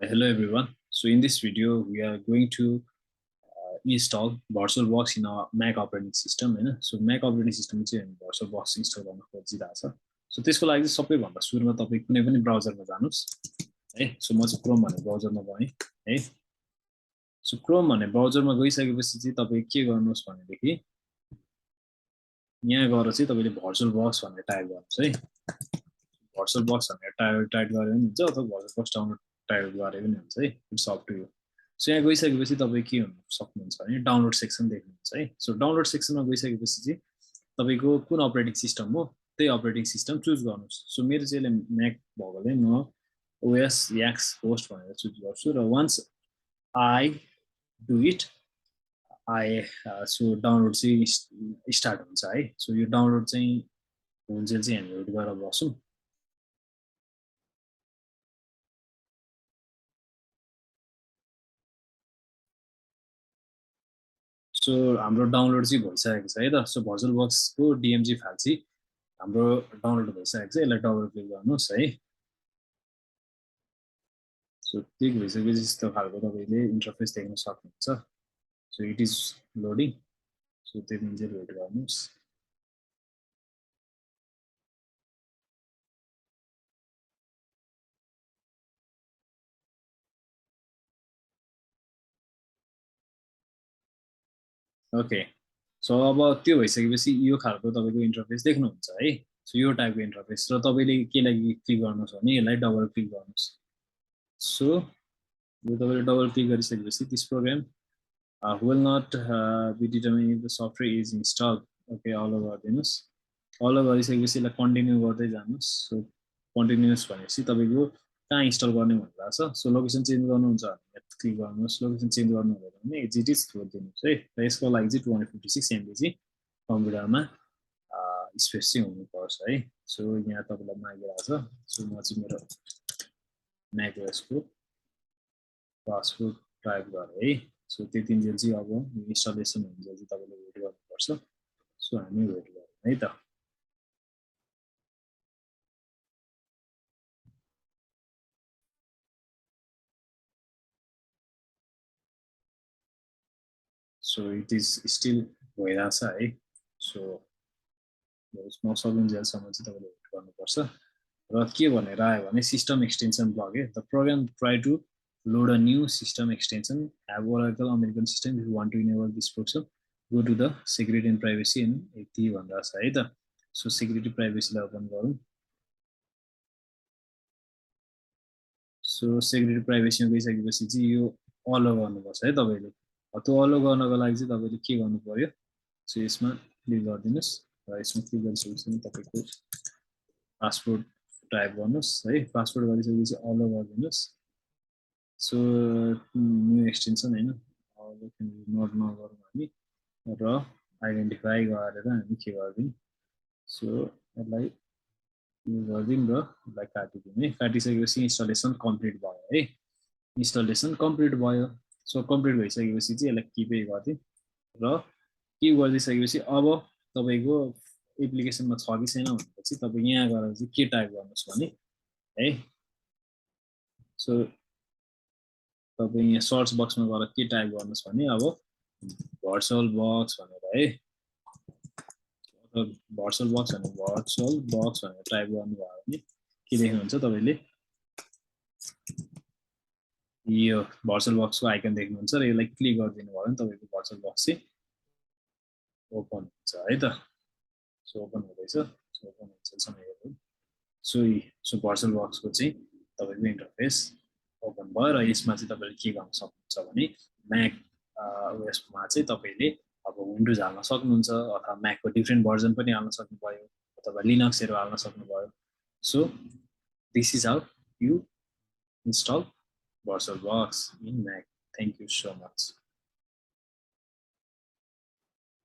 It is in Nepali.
Hello everyone. So in this video, we are going to install VirtualBox in our Mac operating system. So Mac operating system is VirtualBox install गर्न खोजिरहेछ. So त्यसको लागि चाहिँ सबैभन्दा सुरुमा तपाईं कुनै पनि ब्राउजरमा जानुस् है. So म चाहिँ क्रोम भन्ने ब्राउजरमा गएँ है. So क्रोम भन्ने ब्राउजरमा गइसकेपछि चाहिँ तपाईं के गर्नुस् भनेदेखि यहाँ गएर चाहिँ तपाईले VirtualBox भनेर टाइप गर्नुस् है. VirtualBox भनेर टाइप गरे पनि हुन्छ अथवा VirtualBox डाउनलोड टाइप गरे पनि हुन्छ है. It's up to you. So यहाँ गइसकेपछि तपाईं के हुन सक्नुहुन्छ भने डाउनलोड सेक्सन देख्नुहुन्छ है. सो डाउनलोड सेक्सनमा गइसकेपछि चाहिँ तपाईको कुन अपरेटिङ सिस्टम हो त्यही अपरेटिङ सिस्टम चुज गर्नुस्. सो मेरो चाहिँ म्याक भएकोले म OS X होस्ट भनेर चुज गर्छु र once I do it so download चाहिँ स्टार्ट हुन्छ है. सो यो डाउनलोड चाहिँ हुन्जेल चाहिँ हामी वेट गरेर बस्छौँ. सो हाम्रो डाउनलोड चाहिँ भइसकेको छ है त. सो VirtualBox को DMG फाइल चाहिँ हाम्रो डाउनलोड भइसकेको छ. यसलाई डबल क्लिक गर्नुस् है. सो क्लिक भइसकेपछि यस्तो खालको तपाईले इन्टरफेस देख्न सक्नुहुन्छ. So it is loading. So त्यति चाहिँ वेट गर्नुस्. ओके. सो अब त्यो भइसकेपछि यो खालको तपाईको इन्टरफेस देख्नुहुन्छ है. सो यो टाइपको इन्टरफेस र तपाईले के लागि क्लिक गर्नुस् भने यसलाई डबल क्लिक गर्नुस्. सो यो तपाईले डबल क्लिक गरिसकेपछि this program will not be determined if the software is installed. Okay, all over दिनुस्. all over गरिसकेपछि यसलाई कन्टिन्यू गर्दै जानुस्. सो कन्टिन्युस भनेपछि तपाईको कहाँ इन्स्टल गर्ने भनेर छ. सो लोकेसन चेन्ज गर्नुहुन्छ भने क्लिक गर्नुस्. लोकेसन चेन्ज गर्नु हुँदैन भने एक्जिट छोड दिनुस् है. र यसको लागि चाहिँ 256 MB चाहिँ कम्प्युटरमा स्पेस चाहिँ हुनुपर्छ है. सो यहाँ तपाईलाई मागिरहेछ. सो म चाहिँ मेरो म्याक ओएसको पासवर्ड टाइप गरेँ है. सो त्यतिन्जेल चाहिँ अब इन्स्टलेसन हुन्छ चाहिँ तपाईले वेट गर्नुपर्छ. सो हामी वेट गरौँ है त. सो इट इज स्टिल भइरहेछ है. सो नसकिन्जेलसम्म चाहिँ तपाईले वेट गर्नुपर्छ. र के भनेर आयो भने सिस्टम एक्सटेन्सन ब्लक है. The program try to load a new system extension, have Oracle American system if you want to enable this program, go to the security and privacy and यति भन्दा छ है त. सो security privacy लाई ओपन गरौँ. सो security privacy मा गइसकेपछि चाहिँ यो अलो गर्नुपर्छ है तपाईले. त्यो अलो गर्नको लागि चाहिँ तपाईले के गर्नु पर्यो. सो यसमा क्लिक गरिदिनुस् र यसमा क्लिक गरिसकेपछि तपाईको पासवर्ड टाइप गर्नुस् है. पासवर्ड गरिसकेपछि अलो गरिदिनुस्. सो न्यू एक्सटेन्सन हैन नोट नगरौँ हामी र आइडेन्टिफाई गरेर हामी के गर्दियौँ. सो यसलाई यो गर्दियौँ र यसलाई काटिदिउँ है. काटिसकेपछि इन्स्टलेसन कम्प्लिट भयो है. इन्स्टलेसन कम्प्लिट भयो. सो कम्प्लिट भइसकेपछि चाहिँ यसलाई किपै गरिदिउँ र के गरिदिइसकेपछि अब तपाईको एप्लिकेसनमा छ कि छैन भनेपछि तपाईँ यहाँ गएर चाहिँ के टाइप गर्नुस् भने है. सो तपाईँ यहाँ सर्च बक्समा गएर के टाइप गर्नुस् भने अब VirtualBox भनेर है. VirtualBox भनेर टाइप गर्नुभयो भने के देख्नुहुन्छ तपाईले यो VirtualBox को आइकन देख्नुहुन्छ र यसलाई क्लिक गरिदिनु भयो भने तपाईको VirtualBox चाहिँ ओपन हुन्छ है त. सो ओपन हुँदैछ. सो ओपन हुन्छसम्म हेरौँ. सो VirtualBox को चाहिँ तपाईको इन्टरफेस ओपन भयो र यसमा चाहिँ तपाईले के गर्न सक्नुहुन्छ भने म्याक ओएसमा चाहिँ तपाईले अब विन्डोज हाल्न सक्नुहुन्छ अथवा म्याकको डिफरेन्ट भर्जन पनि हाल्न सक्नुभयो अथवा लिनक्सहरु हाल्न सक्नुभयो. So this is how you install VirtualBox in Mac. Thank you so much.